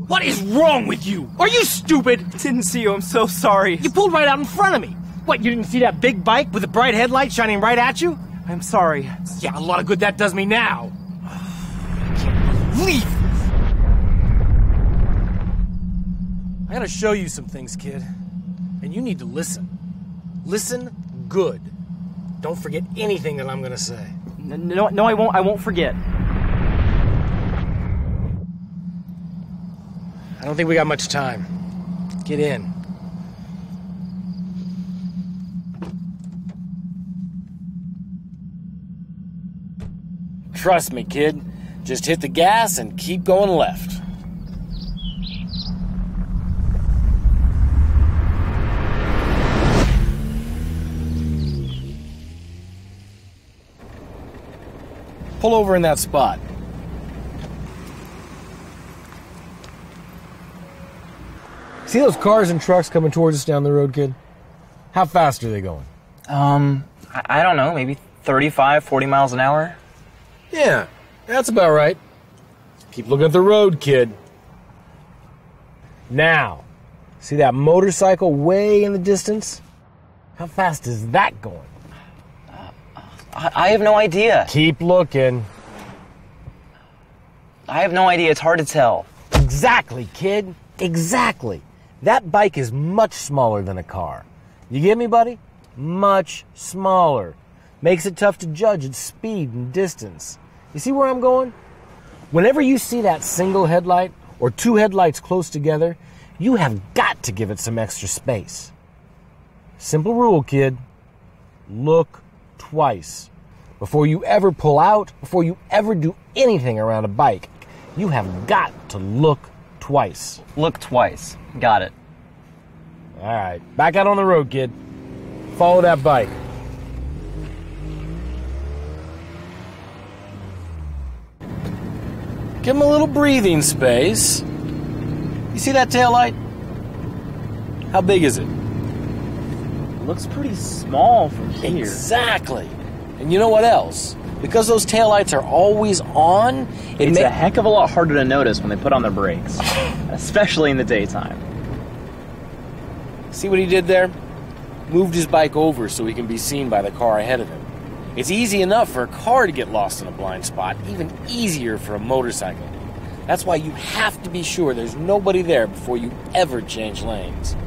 What is wrong with you? Are you stupid? Didn't see you, I'm so sorry. You pulled right out in front of me. What, you didn't see that big bike with a bright headlight shining right at you? I'm sorry. Yeah, a lot of good that does me now. I can't believe this. I gotta show you some things, kid. And you need to listen. Listen good. Don't forget anything that I'm gonna say. No, I won't. I won't forget. I don't think we got much time. Get in. Trust me, kid. Just hit the gas and keep going left. Pull over in that spot. See those cars and trucks coming towards us down the road, kid? How fast are they going? I don't know, maybe 35, 40 miles an hour? Yeah, that's about right. Keep looking at the road, kid. Now, see that motorcycle way in the distance? How fast is that going? I have no idea. Keep looking. I have no idea. It's hard to tell. Exactly, kid. Exactly. That bike is much smaller than a car. You get me, buddy? Much smaller. Makes it tough to judge its speed and distance. You see where I'm going? Whenever you see that single headlight or two headlights close together, you have got to give it some extra space. Simple rule, kid. Look twice. Before you ever pull out, before you ever do anything around a bike, you have got to look twice. Look twice. Got it. All right, back out on the road, kid. Follow that bike. Give him a little breathing space. You see that taillight? How big is it? Looks pretty small from here. Exactly. And you know what else? Because those taillights are always on, It's a heck of a lot harder to notice when they put on their brakes, especially in the daytime. See what he did there? Moved his bike over so he can be seen by the car ahead of him. It's easy enough for a car to get lost in a blind spot, even easier for a motorcycle. That's why you have to be sure there's nobody there before you ever change lanes.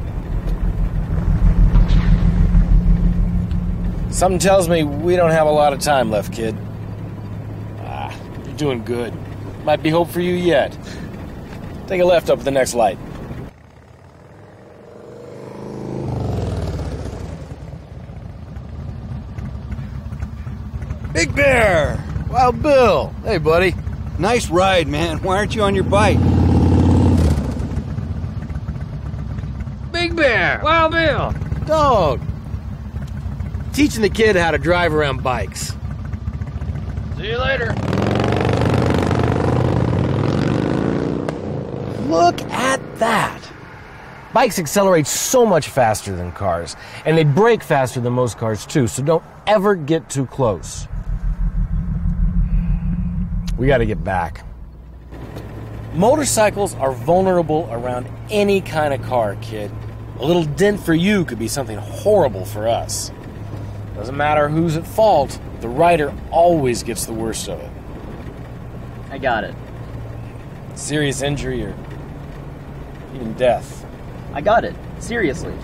Something tells me we don't have a lot of time left, kid. You're doing good. Might be hope for you yet. Take a left up at the next light. Big Bear! Wild Bill! Hey, buddy. Nice ride, man. Why aren't you on your bike? Big Bear! Wild Bill! Dog! Teaching the kid how to drive around bikes. See you later. Look at that! Bikes accelerate so much faster than cars, and they brake faster than most cars too, so don't ever get too close. We gotta get back. Motorcycles are vulnerable around any kind of car, kid. A little dent for you could be something horrible for us. Doesn't matter who's at fault, the rider always gets the worst of it. I got it. Serious injury or even death. I got it. Seriously.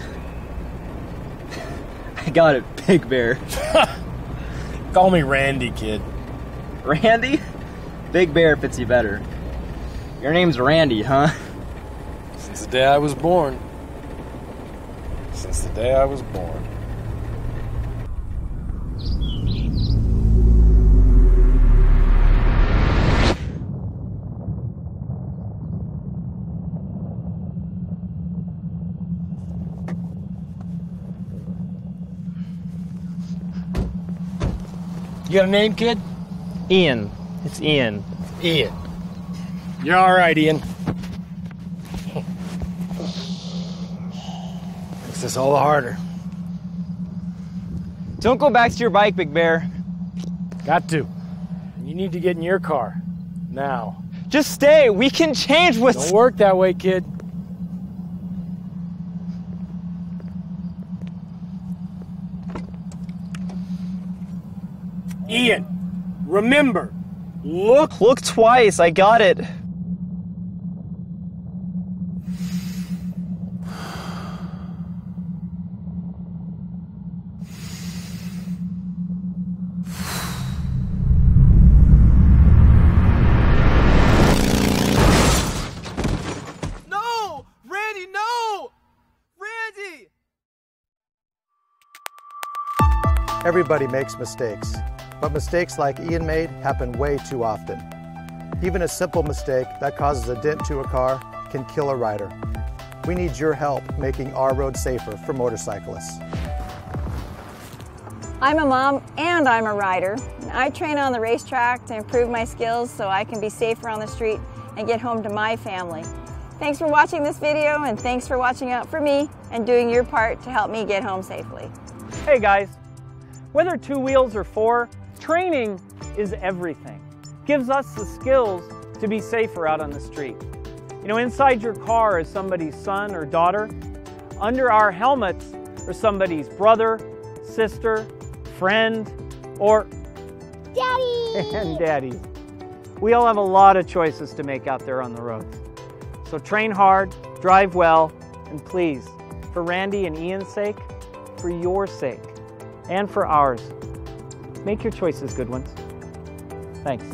I got it, Big Bear. Call me Randy, kid. Randy? Big Bear fits you better. Your name's Randy, huh? Since the day I was born. Since the day I was born. You got a name, kid? Ian. It's Ian. Ian. You're all right, Ian. Makes this all the harder. Don't go back to your bike, Big Bear. Got to. You need to get in your car. Now. Just stay. We can change what's... Don't work that way, kid. Ian, remember, look. Look twice. I got it. No! Randy, no! Randy! Everybody makes mistakes, but mistakes like Ian made happen way too often. Even a simple mistake that causes a dent to a car can kill a rider. We need your help making our road safer for motorcyclists. I'm a mom and I'm a rider. I train on the racetrack to improve my skills so I can be safer on the street and get home to my family. Thanks for watching this video, and thanks for watching out for me and doing your part to help me get home safely. Hey guys, whether 2 wheels or 4, training is everything. Gives us the skills to be safer out on the street. You know, inside your car is somebody's son or daughter. Under our helmets are somebody's brother, sister, friend, or Daddy! And Daddy. We all have a lot of choices to make out there on the roads. So train hard, drive well, and please, for Randy and Ian's sake, for your sake, and for ours, make your choices good ones. Thanks.